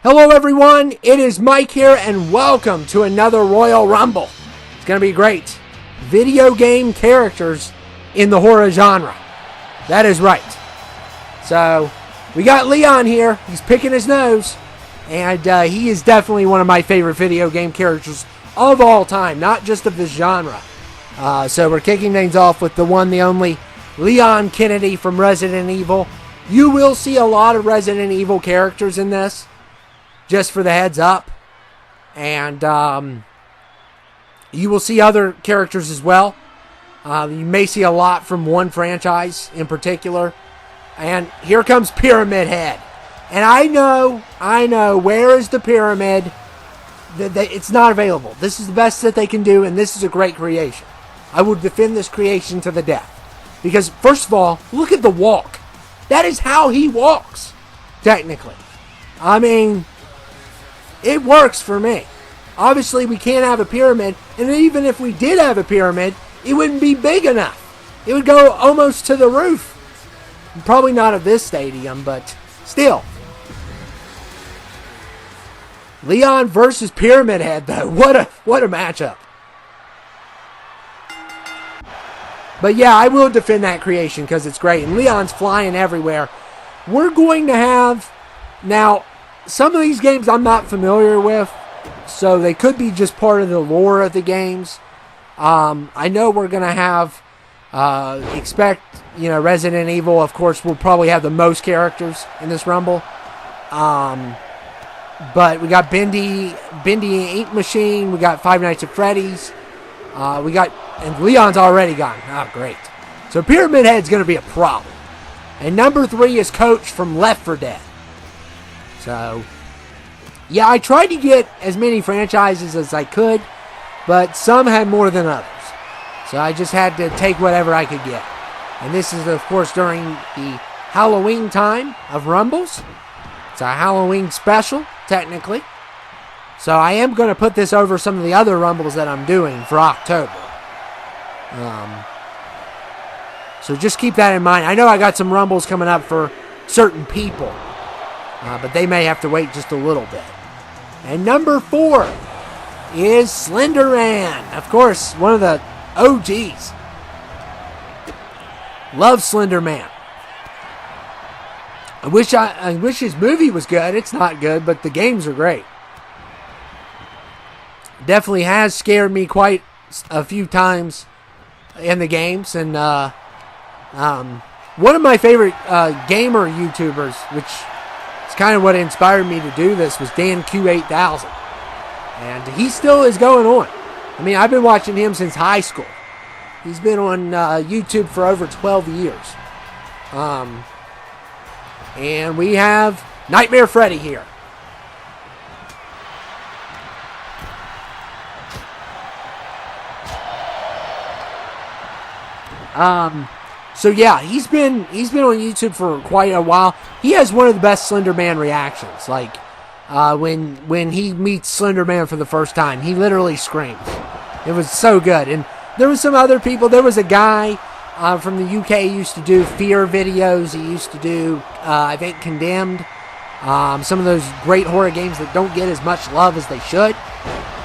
Hello everyone, it is Mike here and welcome to another Royal Rumble. It's going to be great. Video game characters in the horror genre. That is right. So, we got Leon here. He's picking his nose. And he is definitely one of my favorite video game characters of all time, not just of this genre. So we're kicking things off with the one, the only, Leon Kennedy from Resident Evil. You will see a lot of Resident Evil characters in this. Just for the heads up. And you will see other characters as well. You may see a lot from one franchise in particular. And here comes Pyramid Head. And I know, where is the pyramid? It's not available. This is the best that they can do, and this is a great creation. I will defend this creation to the death. Because, first of all, look at the walk. That is how he walks, technically. I mean, it works for me. Obviously, we can't have a pyramid, and even if we did have a pyramid, it wouldn't be big enough. It would go almost to the roof. Probably not of this stadium, but still. Leon versus Pyramid Head, though. What a matchup. But yeah, I will defend that creation because it's great. And Leon's flying everywhere. We're going to have... Now, some of these games I'm not familiar with, so they could be just part of the lore of the games. I know we're going to have... expect, Resident Evil, of course, will probably have the most characters in this Rumble. But we got Bendy Ink Machine. We got Five Nights at Freddy's. And Leon's already gone. Oh, great. So Pyramid Head's going to be a problem. And number 3 is Coach from Left 4 Dead. So, yeah, I tried to get as many franchises as I could, but some had more than others. So I just had to take whatever I could get. And this is, of course, during the Halloween time of Rumbles. It's a Halloween special, technically. So I am going to put this over some of the other Rumbles that I'm doing for October. So just keep that in mind. I know I got some Rumbles coming up for certain people. But they may have to wait just a little bit. And number 4 is Slender Man. Of course, one of the OGs. Love Slender Man. I wish his movie was good. It's not good, but the games are great. Definitely has scared me quite a few times in the games. And one of my favorite gamer YouTubers, which is kind of what inspired me to do this, was Dan Q8000. And he still is going on. I mean, I've been watching him since high school. He's been on YouTube for over 12 years. And we have Nightmare Freddy here. So yeah, he's been on YouTube for quite a while. He has one of the best Slender Man reactions. Like when he meets Slender Man for the first time, he literally screams. It was so good. And there was some other people. There was a guy from the UK who used to do fear videos. He used to do, I think, Condemned. Some of those great horror games that don't get as much love as they should.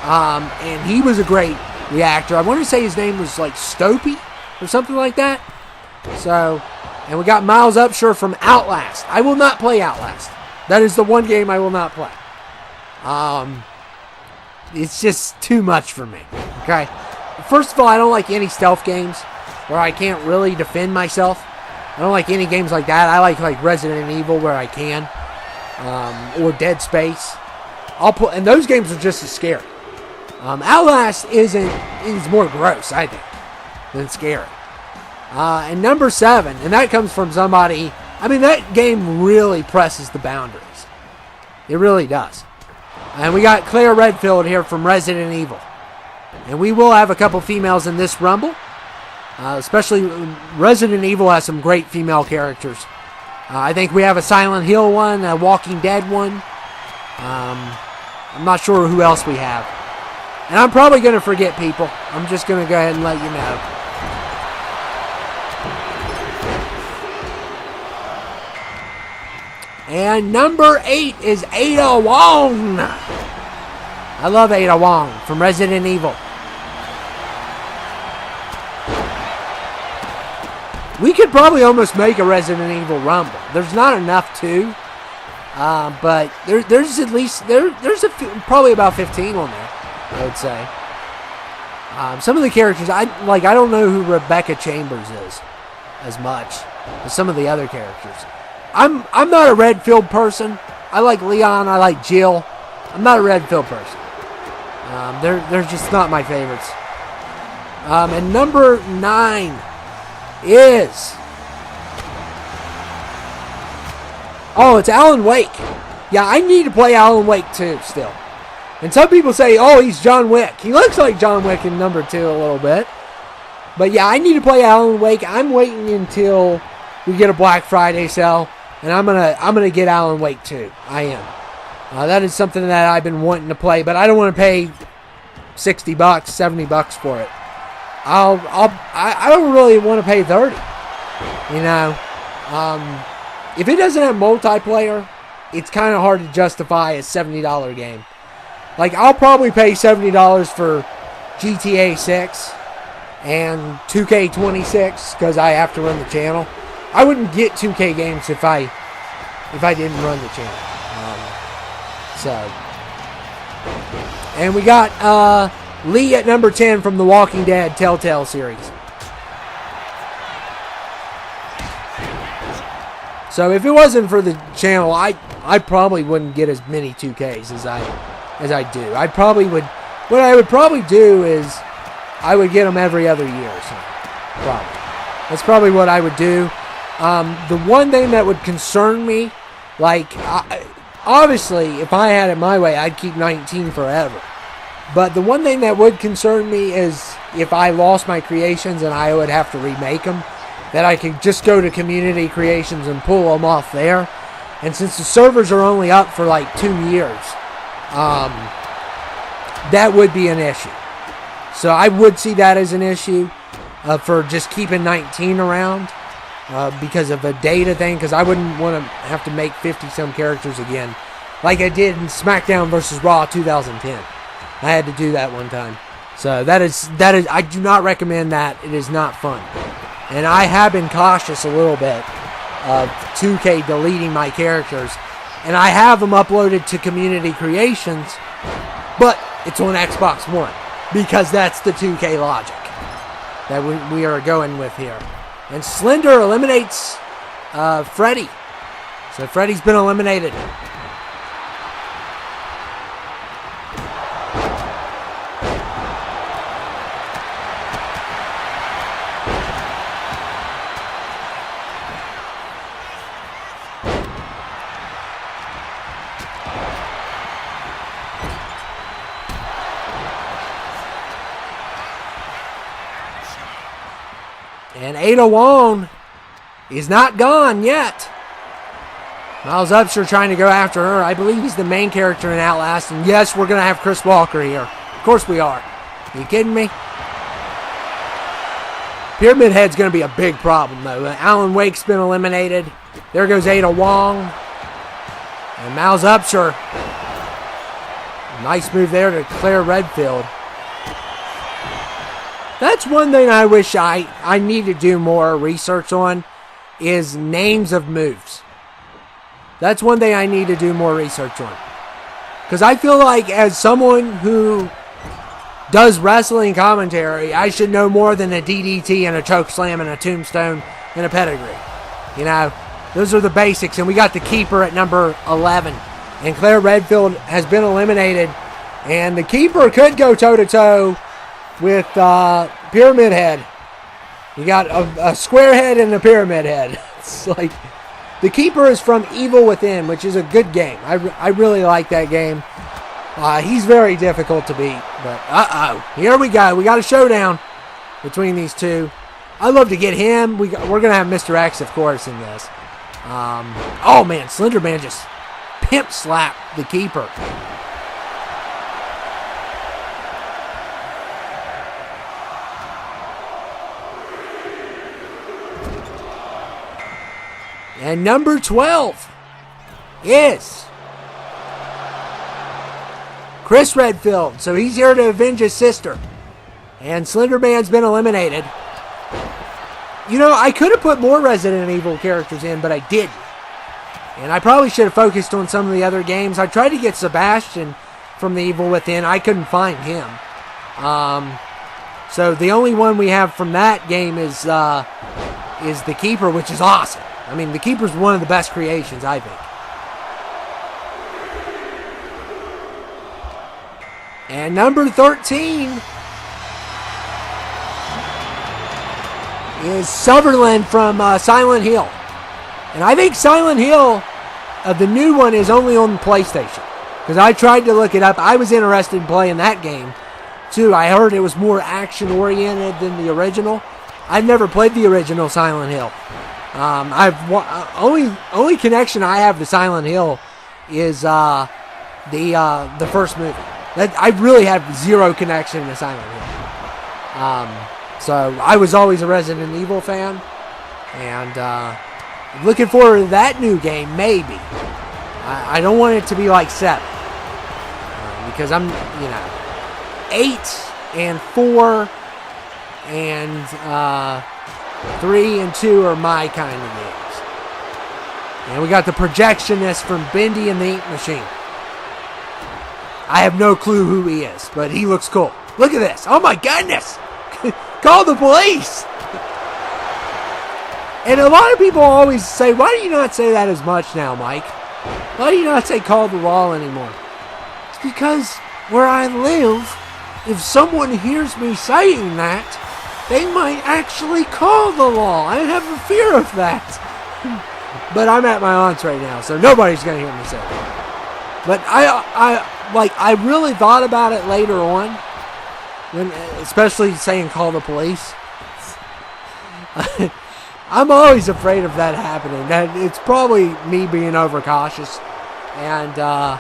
And he was a great reactor. I want to say his name was like Stopey or something like that. So, and we got Miles Upshur from Outlast. I will not play Outlast. That is the one game I will not play. It's just too much for me. Okay? First of all, I don't like any stealth games where I can't really defend myself. I don't like any games like that. I like Resident Evil where I can. Or Dead Space. And those games are just as scary. Outlast is more gross, I think, than scary. And number 7, and that comes from somebody... I mean, that game really presses the boundaries. It really does. And we got Claire Redfield here from Resident Evil. And we will have a couple females in this Rumble. Especially Resident Evil has some great female characters. I think we have a Silent Hill one, a Walking Dead one. I'm not sure who else we have. And I'm probably going to forget people. I'm just going to go ahead and let you know. And number 8 is Ada Wong. I love Ada Wong from Resident Evil. We could probably almost make a Resident Evil Rumble. There's not enough to, but there's at least there's probably about 15 on there, I would say. Some of the characters I don't know who Rebecca Chambers is as much as some of the other characters. I'm not a Redfield person. I like Leon. I like Jill. I'm not a Redfield person. They're just not my favorites. And number 9 is... Oh, it's Alan Wake. Yeah, I need to play Alan Wake 2 still. And some people say, oh, he's John Wick. He looks like John Wick in number 2 a little bit. But yeah, I need to play Alan Wake. I'm waiting until we get a Black Friday sale. And I'm gonna get Alan Wake 2. I am. That is something that I've been wanting to play, but I don't want to pay $60, $70 for it. I don't really want to pay $30. You know, if it doesn't have multiplayer, it's kind of hard to justify a $70 game. Like, I'll probably pay $70 for GTA 6 and 2K25 because I have to run the channel. I wouldn't get 2K games if I didn't run the channel. And we got Lee at number 10 from the Walking Dead Telltale series. So if it wasn't for the channel, I probably wouldn't get as many 2Ks as I do. What I would probably do is I would get them every other year or something. Probably. That's probably what I would do. The one thing that would concern me, obviously, if I had it my way, I'd keep 19 forever. But the one thing that would concern me is if I lost my creations and I would have to remake them, that I could just go to community creations and pull them off there. And since the servers are only up for 2 years, that would be an issue. So I would see that as an issue for just keeping 19 around because of a data thing, because I wouldn't want to have to make 50-some characters again like I did in SmackDown vs. Raw 2010. I had to do that one time. So that is I do not recommend that. It is not fun. And I have been cautious a little bit of 2K deleting my characters. And I have them uploaded to community creations, but it's on Xbox One because that's the 2K logic that we are going with here. And Slender eliminates Freddy. So Freddy's been eliminated. And Ada Wong is not gone yet. Miles Upshur trying to go after her. I believe he's the main character in Outlast. And yes, we're going to have Chris Walker here. Of course we are. Are you kidding me? Pyramid Head's going to be a big problem, though. Alan Wake's been eliminated. There goes Ada Wong. And Miles Upshur. Nice move there to Claire Redfield. That's one thing I wish I need to do more research on, is names of moves. That's one thing I need to do more research on. Because I feel like as someone who does wrestling commentary, I should know more than a DDT and a chokeslam and a tombstone and a pedigree. You know, those are the basics. And we got the keeper at number 11. And Claire Redfield has been eliminated. And the keeper could go toe-to-toe with Pyramid Head. You got a square head and a pyramid head. It's like, the keeper is from Evil Within, which is a good game. I really like that game. He's very difficult to beat. But here we go. We got a showdown between these two. I'd love to get him. We're gonna have Mr. X, of course, in this. Oh man, Slender Man just pimp slapped the keeper. And number 12 is Chris Redfield. So he's here to avenge his sister. And Slender Man's been eliminated. You know, I could have put more Resident Evil characters in, but I didn't. And I probably should have focused on some of the other games. I tried to get Sebastian from The Evil Within. I couldn't find him. So the only one we have from that game is The Keeper, which is awesome. I mean, The Keeper's one of the best creations, I think. And number 13 is Sutherland from Silent Hill. And I think Silent Hill, the new one, is only on PlayStation. Because I tried to look it up. I was interested in playing that game, too. I heard it was more action-oriented than the original. I've never played the original Silent Hill. Only connection I have to Silent Hill is the first movie. I really have zero connection to Silent Hill. So I was always a Resident Evil fan, and looking forward to that new game. Maybe I don't want it to be like 7, because I'm 8 and 4 and 3 and 2 are my kind of games. And we got the projectionist from Bendy and the Ink Machine. I have no clue who he is, but he looks cool. Look at this. Oh my goodness. Call the police. And a lot of people always say, why do you not say that as much now, Mike? Why do you not say call the law anymore? It's because where I live, if someone hears me saying that, they might actually call the law. I have a fear of that. But I'm at my aunt's right now, so nobody's going to hear me say that. But I really thought about it later on, when, especially saying call the police. I'm always afraid of that happening. That it's probably me being overcautious, and I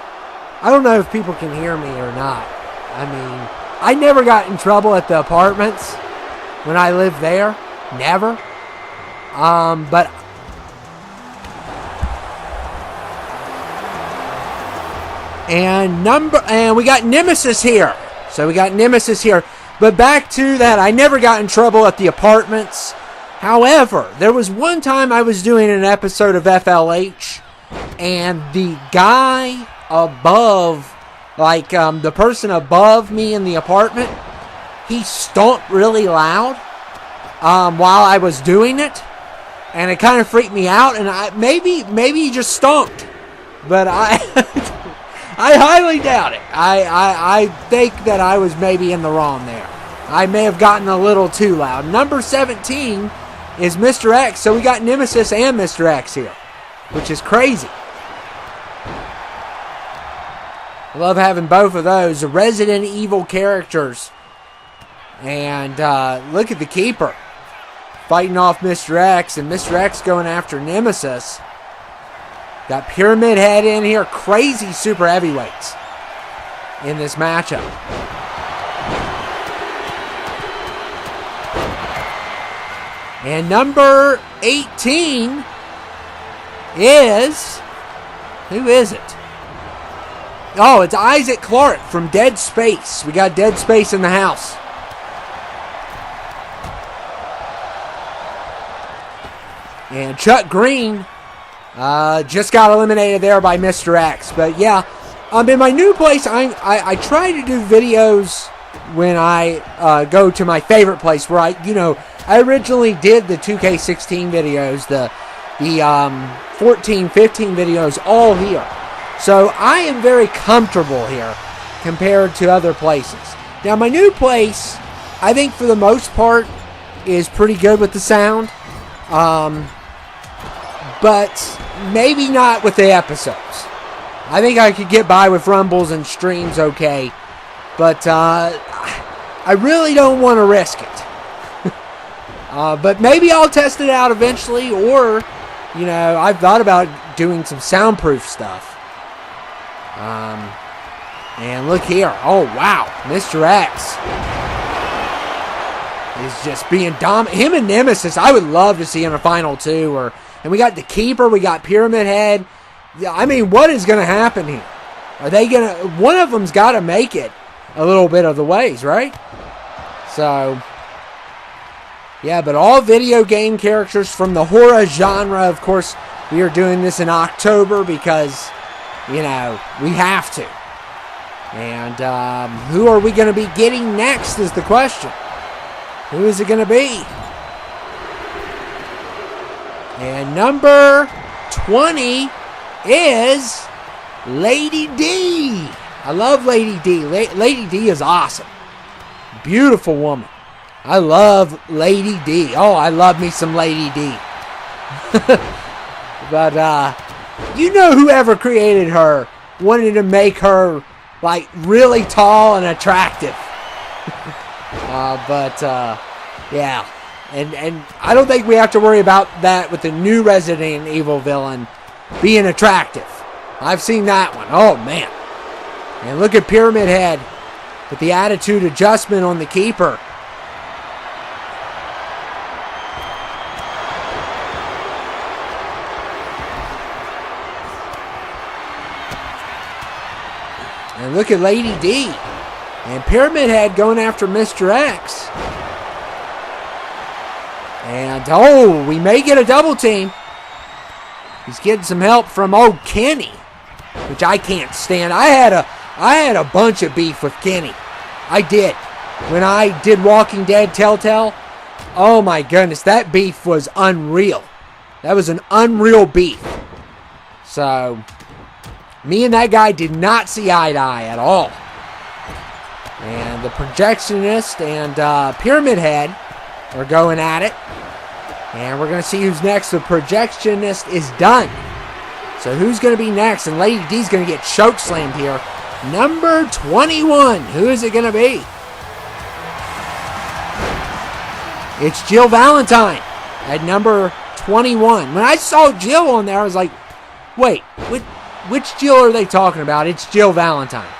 don't know if people can hear me or not. I mean, I never got in trouble at the apartments when I lived there, never. But and we got Nemesis here. So we got Nemesis here. But back to that, I never got in trouble at the apartments. However, there was one time I was doing an episode of FLH, and the guy above, the person above me in the apartment, he stomped really loud while I was doing it, and it kind of freaked me out. And maybe he just stomped, but I highly doubt it. I think that I was maybe in the wrong there. I may have gotten a little too loud. Number 17 is Mr. X, so we got Nemesis and Mr. X here, which is crazy. I love having both of those, the Resident Evil characters. And look at the Keeper fighting off Mr. X, and Mr. X going after Nemesis. Got Pyramid Head in here, crazy super heavyweights in this matchup. And number 18 is... who is it? Oh, it's Isaac Clarke from Dead Space. We got Dead Space in the house. And Chuck Green just got eliminated there by Mr. X. But yeah, in my new place, I try to do videos when I go to my favorite place, where I originally did the 2K16 videos, the 14, 15 videos, all here. So I am very comfortable here compared to other places. Now my new place, I think for the most part, is pretty good with the sound. But maybe not with the episodes. I think I could get by with rumbles and streams okay. But I really don't want to risk it. But maybe I'll test it out eventually, or, I've thought about doing some soundproof stuff. And look here. Oh, wow. Mr. X is just being dominant. Him and Nemesis, I would love to see in a final two. And we got the Keeper, we got Pyramid Head, Yeah, I mean, what is going to happen here? Are they going to... One of them's got to make it a little bit of the ways, right? So, yeah, but all video game characters from the horror genre. Of course, we are doing this in October because, you know, we have to. And who are we going to be getting next is the question. Who is it going to be? And number 20 is Lady D. I love Lady D. Lady D is awesome. Beautiful woman. I love Lady D. Oh, I love me some Lady D. But, you know, whoever created her wanted to make her, like, really tall and attractive. Yeah. And I don't think we have to worry about that with the new Resident Evil villain being attractive. I've seen that one. Oh, man. And look at Pyramid Head with the attitude adjustment on the keeper. And look at Lady D. And Pyramid Head going after Mr. X. And, oh, we may get a double team. He's getting some help from old Kenny, which I can't stand. I had a bunch of beef with Kenny. I did. When I did Walking Dead Telltale, oh my goodness, that beef was unreal. That was an unreal beef. So, me and that guy did not see eye to eye at all. And the projectionist and Pyramid Head are going at it. And we're going to see who's next. The projectionist is done. So who's going to be next? And Lady D's going to get choke slammed here. Number 21. Who is it going to be? It's Jill Valentine at number 21. When I saw Jill on there, I was like, wait, which Jill are they talking about? It's Jill Valentine.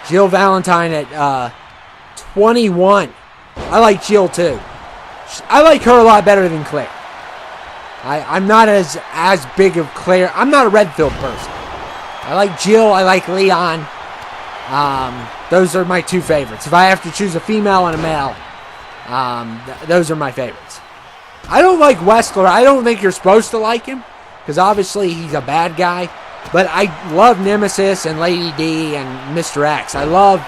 Jill Valentine at 21. I like Jill too. I like her a lot better than Claire. I'm not as big of Claire. I'm not a Redfield person. I like Jill. I like Leon. Those are my two favorites. If I have to choose a female and a male, those are my favorites. I don't like Westler. I don't think you're supposed to like him because obviously he's a bad guy. But I love Nemesis and Lady D and Mr. X. I love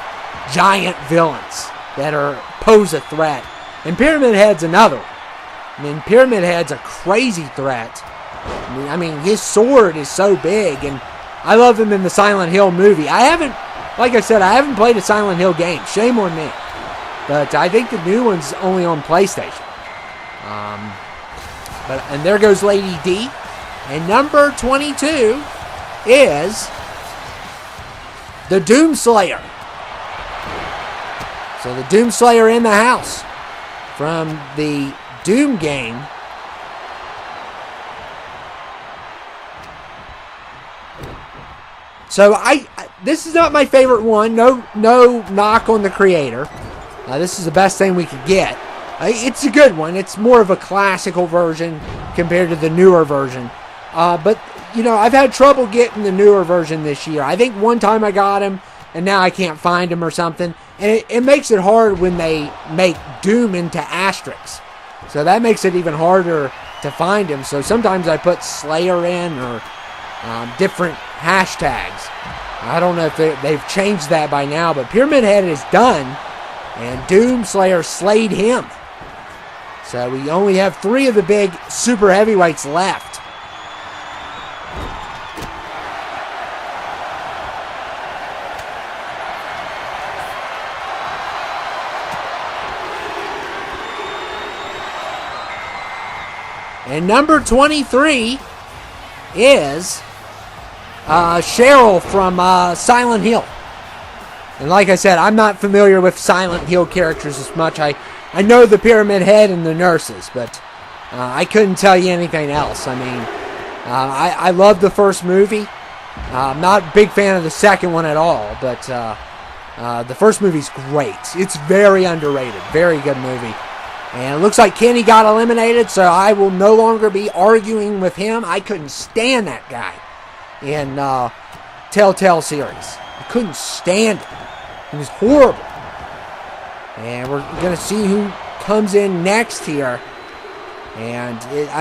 giant villains that pose a threat. And Pyramid Head's another one. I mean, Pyramid Head's a crazy threat. I mean, his sword is so big, and I love him in the Silent Hill movie. Like I said, I haven't played a Silent Hill game. Shame on me. But I think the new one's only on PlayStation. And there goes Lady D. And number 22 is the Doomslayer. So the Doomslayer in the house from the Doom game. So this is not my favorite one. No knock on the creator. This is the best thing we could get. It's a good one. It's more of a classical version compared to the newer version. But you know, I've had trouble getting the newer version this year. I think one time I got him, and now I can't find him or something. And it makes it hard when they make Doom into asterisks. So that makes it even harder to find him. So sometimes I put Slayer in or different hashtags. I don't know if they've changed that by now, but Pyramid Head is done, and Doomslayer slayed him. So we only have 3 of the big super heavyweights left. And number 23 is Cheryl from Silent Hill. And like I said, I'm not familiar with Silent Hill characters as much. I know the Pyramid Head and the nurses, but I couldn't tell you anything else. I mean, I love the first movie. I'm not a big fan of the second one at all, but the first movie's great. It's very underrated. Very good movie. And it looks like Kenny got eliminated, so I will no longer be arguing with him. I couldn't stand that guy in Telltale series. I couldn't stand it. It was horrible. And we're going to see who comes in next here. And,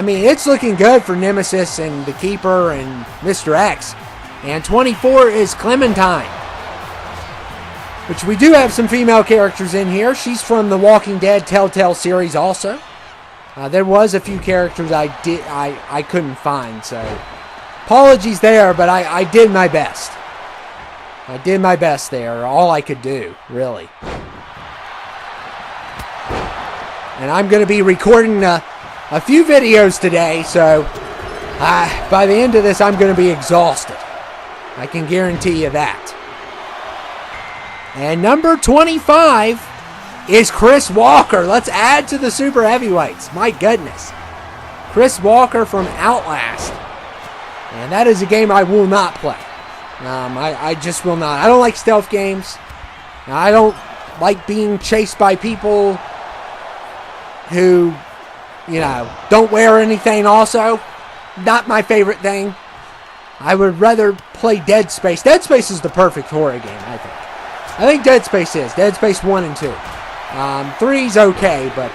it's looking good for Nemesis and the Keeper and Mr. X. And 24 is Clementine, which we do have some female characters in here. She's from the Walking Dead Telltale series also. There was a few characters I couldn't find, so apologies there, but I did my best. I did my best there, all I could do, really. And I'm going to be recording a few videos today, so by the end of this, I'm going to be exhausted. I can guarantee you that. And number 25 is Chris Walker. Let's add to the super heavyweights. My goodness. Chris Walker from Outlast. And that is a game I will not play. I just will not. I don't like stealth games. I don't like being chased by people who, don't wear anything also. Not my favorite thing. I would rather play Dead Space. Dead Space is the perfect horror game, I think. I think Dead Space is. Dead Space 1 and 2. 3's okay, but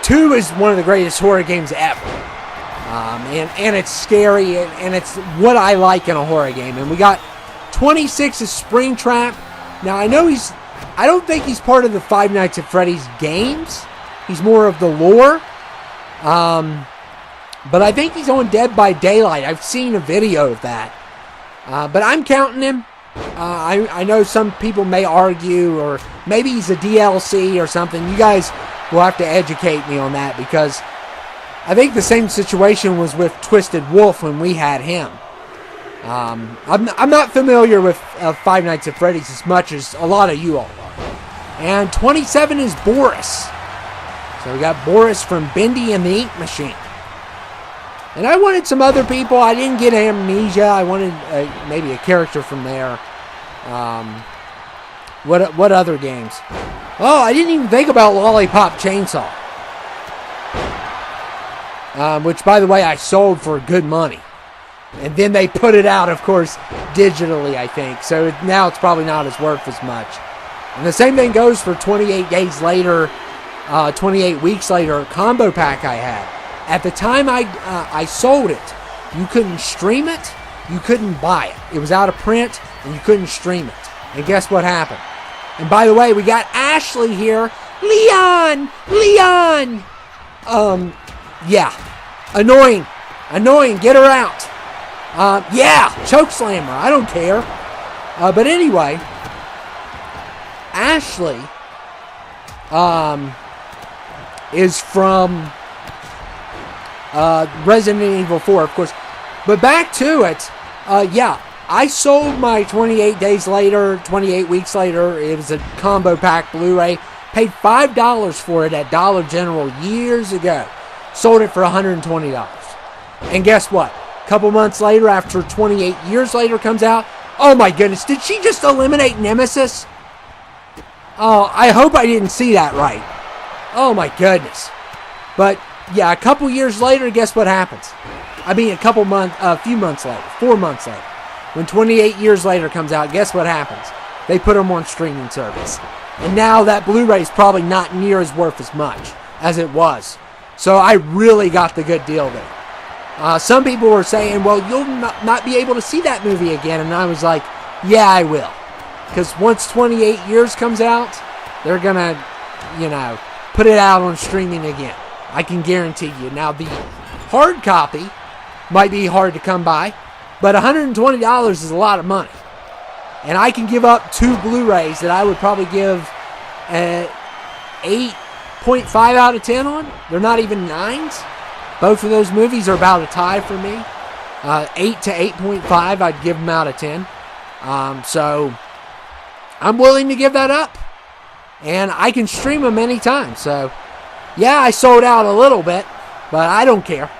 2 is one of the greatest horror games ever. And it's scary, and it's what I like in a horror game. And we got 26 is Springtrap. Now, I don't think he's part of the Five Nights at Freddy's games. He's more of the lore. But I think he's on Dead by Daylight. I've seen a video of that. But I'm counting him. I know some people may argue, or maybe he's a DLC or something. You guys will have to educate me on that, because I think the same situation was with Twisted Wolf when we had him. I'm not familiar with Five Nights at Freddy's as much as a lot of you all are. And 27 is Boris. So we got Boris from Bendy and the Ink Machine. And I wanted some other people. I didn't get Amnesia. I wanted maybe a character from there. What other games? Oh, I didn't even think about Lollipop Chainsaw. Which, by the way, I sold for good money. And then they put it out, of course, digitally, I think. So now it's probably not as worth as much. And the same thing goes for 28 days later, 28 weeks later, combo pack I had. At the time I sold it, you couldn't stream it, you couldn't buy it. It was out of print, and you couldn't stream it. And guess what happened? And by the way, we got Ashley here. Leon! Yeah. Annoying, get her out. Yeah, chokeslammer, I don't care. But anyway, Ashley is from Resident Evil 4, of course. But back to it, yeah, I sold my 28 days later, 28 weeks later. It was a combo pack Blu-ray. Paid $5 for it at Dollar General years ago. Sold it for $120. And guess what? A couple months later, after 28 years later comes out, oh my goodness, did she just eliminate Nemesis? Oh, I hope I didn't see that right. Oh my goodness. But yeah, a couple years later, guess what happens? I mean, a few months later, 4 months later, when 28 years later comes out, guess what happens? They put them on streaming service. And now that Blu-ray is probably not near as worth as much as it was. So I really got the good deal there. Some people were saying, well, you'll not be able to see that movie again. And I was like, yeah, I will. Because once 28 years comes out, they're going to, put it out on streaming again. I can guarantee you. Now, the hard copy might be hard to come by, but $120 is a lot of money. And I can give up 2 Blu-rays that I would probably give an 8.5 out of 10 on. They're not even 9s. Both of those movies are about a tie for me. 8 to 8.5, I'd give them out of 10. So I'm willing to give that up. And I can stream them anytime. So, yeah, I sold out a little bit, but I don't care.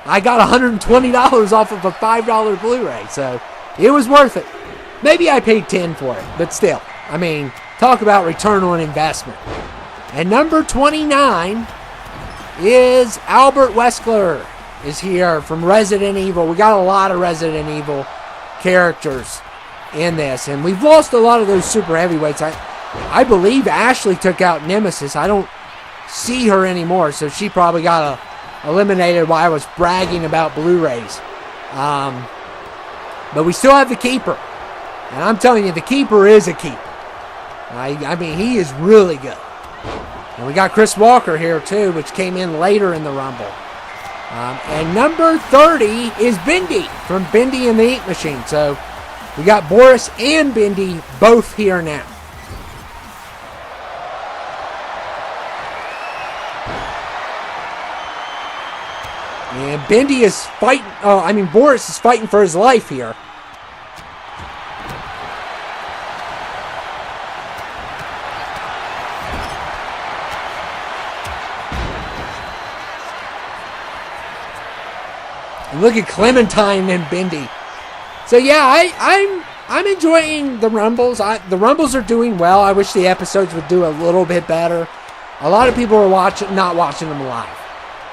I got $120 off of a $5 Blu-ray, so it was worth it. Maybe I paid $10 for it, but still. I mean, talk about return on investment. And number 29 is Albert Wesker is here from Resident Evil. We got a lot of Resident Evil characters in this, and we've lost a lot of those super heavyweights. I believe Ashley took out Nemesis. I don't see her anymore, so she probably got eliminated while I was bragging about Blu-rays. But we still have the Keeper, and I'm telling you, the Keeper is a keeper. I mean, he is really good. And we got Chris Walker here too, which came in later in the Rumble. And number 30 is Bindi from Bindi and the Ink Machine. So we got Boris and Bindi both here now. And Bindi is fighting, Boris is fighting for his life here. And look at Clementine and Bindi. So yeah, I'm enjoying the Rumbles. The Rumbles are doing well. I wish the episodes would do a little bit better. A lot of people are not watching them live.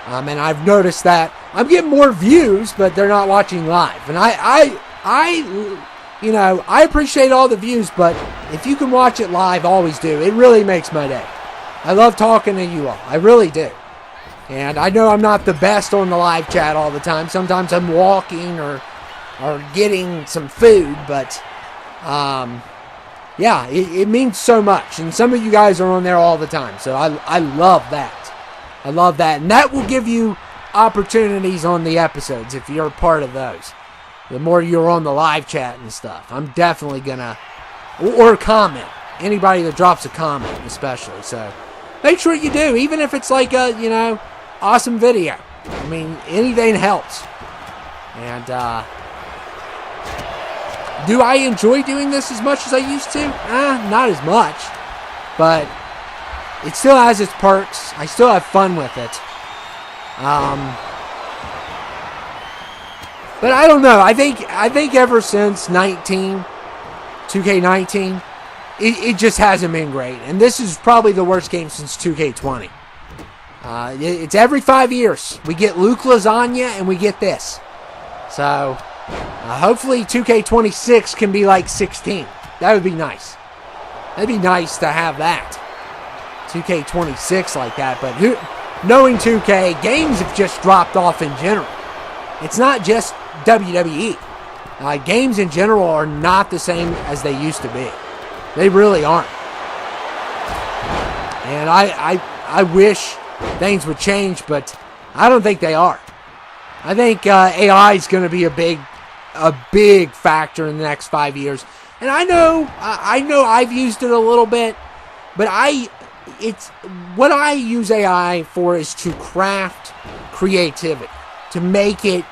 And I've noticed that I'm getting more views, but they're not watching live. And I appreciate all the views, but if you can watch it live, always do. It really makes my day. I love talking to you all. I really do. And I know I'm not the best on the live chat all the time. Sometimes I'm walking or getting some food, but yeah, it means so much. And some of you guys are on there all the time, so I love that. I love that. And that will give you opportunities on the episodes if you're a part of those. The more you're on the live chat and stuff, I'm definitely gonna, or comment. Anybody that drops a comment especially. So make sure you do, even if it's like a, awesome video. I mean, anything helps. And do I enjoy doing this as much as I used to? Not as much. But it still has its perks. I still have fun with it. But I don't know. I think ever since 2K19, it just hasn't been great. And this is probably the worst game since 2K20. It's every 5 years. We get Luke Lasagna and we get this. So hopefully 2K26 can be like 16. That would be nice. That'd be nice to have that. 2K26 like that. But knowing 2K, games have just dropped off in general. It's not just WWE. Games in general are not the same as they used to be. They really aren't. And I wish things would change, but I don't think they are. I think AI is going to be a big factor in the next 5 years. And I know I've used it a little bit, but what I use AI for is to craft creativity, to make it,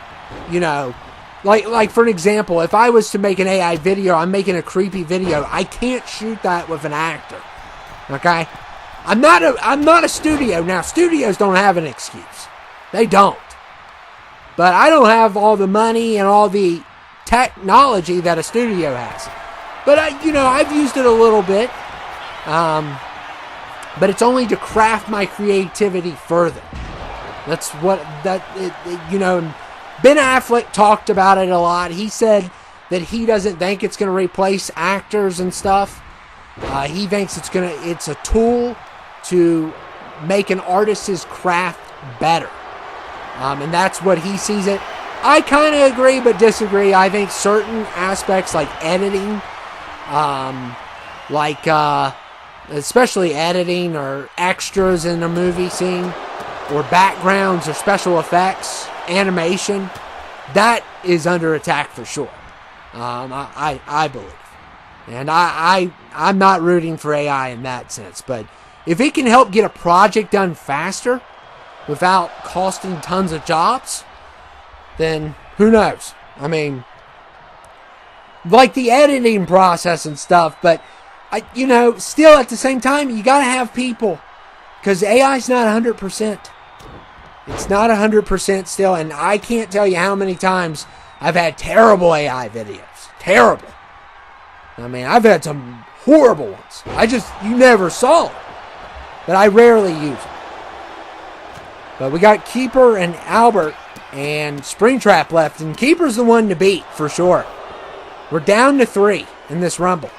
like for an example, if I was to make an AI video, I'm making a creepy video, I can't shoot that with an actor. Okay? I'm not a studio. Now, studios don't have an excuse. They don't. But I don't have all the money and all the technology that a studio has. But I've used it a little bit. But it's only to craft my creativity further. That's what Ben Affleck talked about it a lot. He said that he doesn't think it's going to replace actors and stuff. He thinks it's a tool to make an artist's craft better. And that's what he sees it. I kind of agree but disagree. I think certain aspects like editing, especially editing or extras in a movie scene, or backgrounds or special effects, animation, that is under attack for sure. I believe. And I'm not rooting for AI in that sense. But if it can help get a project done faster without costing tons of jobs, then who knows? I mean, like the editing process and stuff, but still at the same time, you got to have people, because AI's not 100%. It's not 100% still, and I can't tell you how many times I've had terrible AI videos. Terrible. I mean, I've had some horrible ones. You never saw them. but I rarely use them. But we got Keeper and Albert and Springtrap left, and Keeper's the one to beat for sure. We're down to 3 in this Rumble.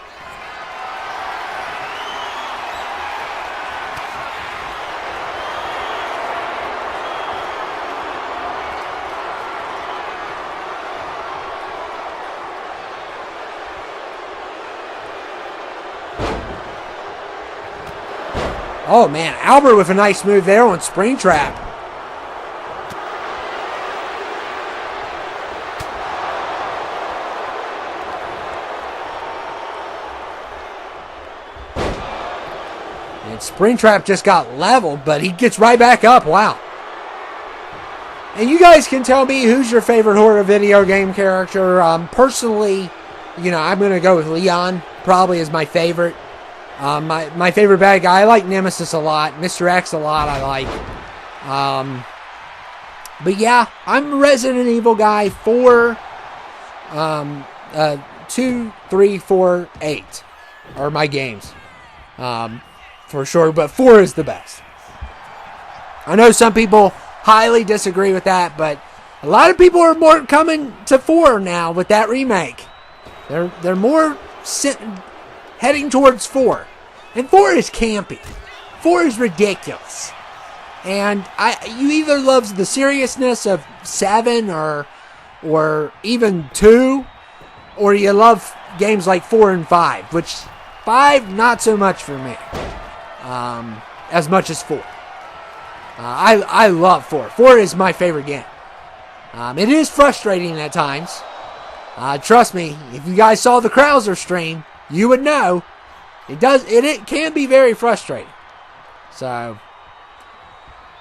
Oh man, Albert with a nice move there on Springtrap. And Springtrap just got leveled, but he gets right back up. Wow. And you guys can tell me who's your favorite horror video game character. Personally, I'm going to go with Leon, probably as my favorite. My favorite bad guy, I like Nemesis a lot. Mr. X a lot, I like. But yeah, I'm a Resident Evil guy. 4, 2, 3, 4, 8 are my games. For sure, but 4 is the best. I know some people highly disagree with that, but a lot of people are more coming to 4 now with that remake. They're more heading towards 4. And 4 is campy. 4 is ridiculous. And you either love the seriousness of 7 or even 2, or you love games like 4 and 5, which 5, not so much for me. As much as 4. I love 4. 4 is my favorite game. It is frustrating at times. Trust me, if you guys saw the Krauser stream, you would know. It can be very frustrating. So,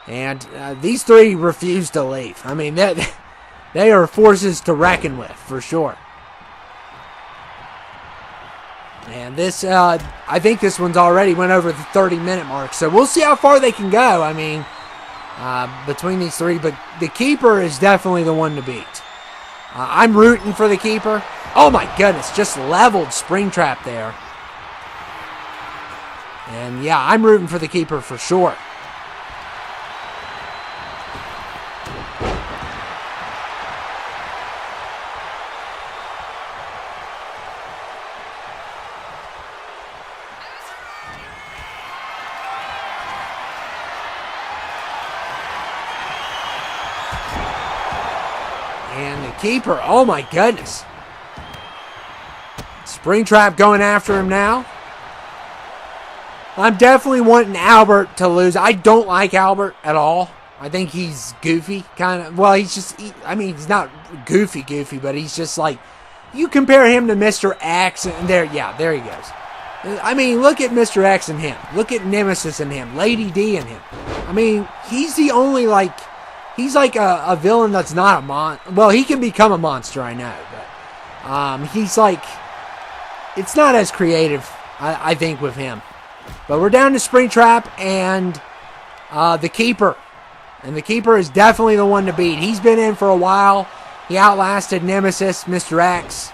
and these 3 refuse to leave. I mean, they are forces to reckon with, for sure. And this, I think this one's already went over the 30-minute mark. So we'll see how far they can go. I mean, between these 3. But the Keeper is definitely the one to beat. I'm rooting for the Keeper. Oh my goodness, just leveled Springtrap there. And yeah, I'm rooting for the Keeper for sure. And the Keeper, oh my goodness. Springtrap going after him now. I'm definitely wanting Albert to lose. I don't like Albert at all. I think he's goofy, kind of. Well, he's he's not goofy, but he's just like, you compare him to Mr. X, and there he goes. I mean, look at Mr. X and him. Look at Nemesis and him. Lady D and him. I mean, he's the only, he's like a villain that's not a monster. Well, he can become a monster, I know, but he's like, it's not as creative, I think, with him. But we're down to Springtrap and the Keeper. And the Keeper is definitely the one to beat. He's been in for a while. He outlasted Nemesis, Mr. X.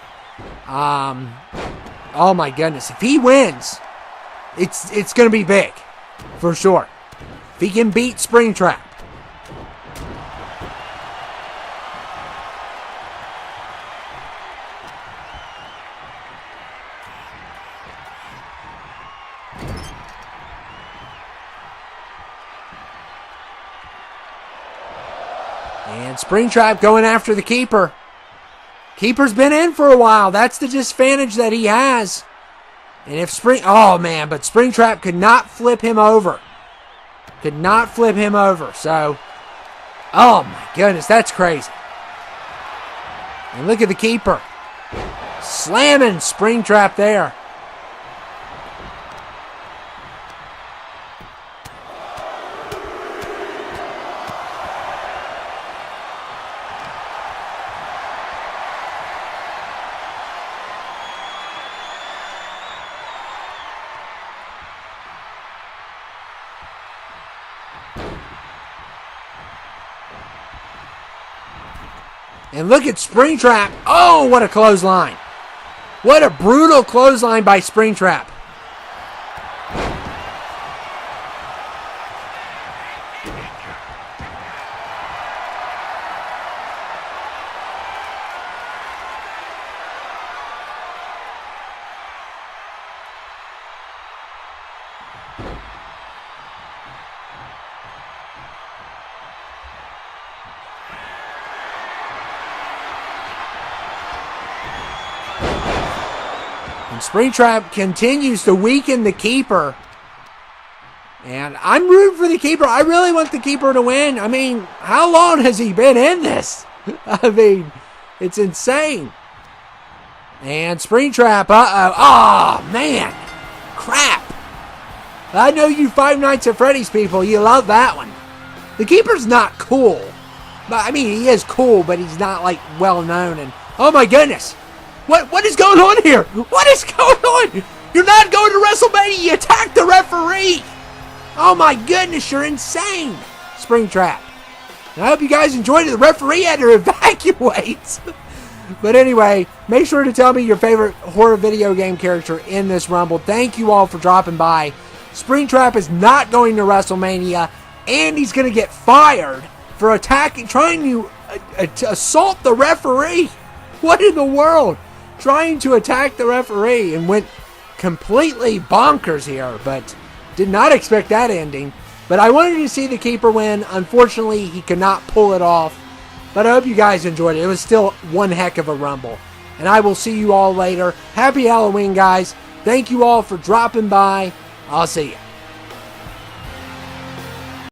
Oh my goodness. If he wins, it's going to be big. For sure. If he can beat Springtrap. And Springtrap going after the Keeper. Keeper's been in for a while. That's the disadvantage that he has. And if oh man, but Springtrap could not flip him over. Could not flip him over. So, oh my goodness, that's crazy. And look at the Keeper. Slamming Springtrap there. And look at Springtrap. Oh, what a clothesline. What a brutal clothesline by Springtrap. And Springtrap continues to weaken the keeper. And I'm rooting for the keeper. I really want the keeper to win. I mean, how long has he been in this? I mean, it's insane. And Springtrap, oh, man. Crap. I know you Five Nights at Freddy's people, you love that one. The keeper's not cool. But I mean, he is cool, but he's not, like, well-known. And, oh, my goodness. What is going on here? What is going on? You're not going to WrestleMania. You attacked the referee. Oh my goodness, you're insane, Springtrap. And I hope you guys enjoyed it. The referee had to evacuate. But anyway, make sure to tell me your favorite horror video game character in this Rumble. Thank you all for dropping by. Springtrap is not going to WrestleMania, and he's going to get fired for trying to assault the referee. What in the world? Trying to attack the referee and went completely bonkers here, but did not expect that ending. But I wanted to see the keeper win. Unfortunately, he could not pull it off. But I hope you guys enjoyed it. It was still one heck of a Rumble. And I will see you all later. Happy Halloween, guys. Thank you all for dropping by. I'll see you.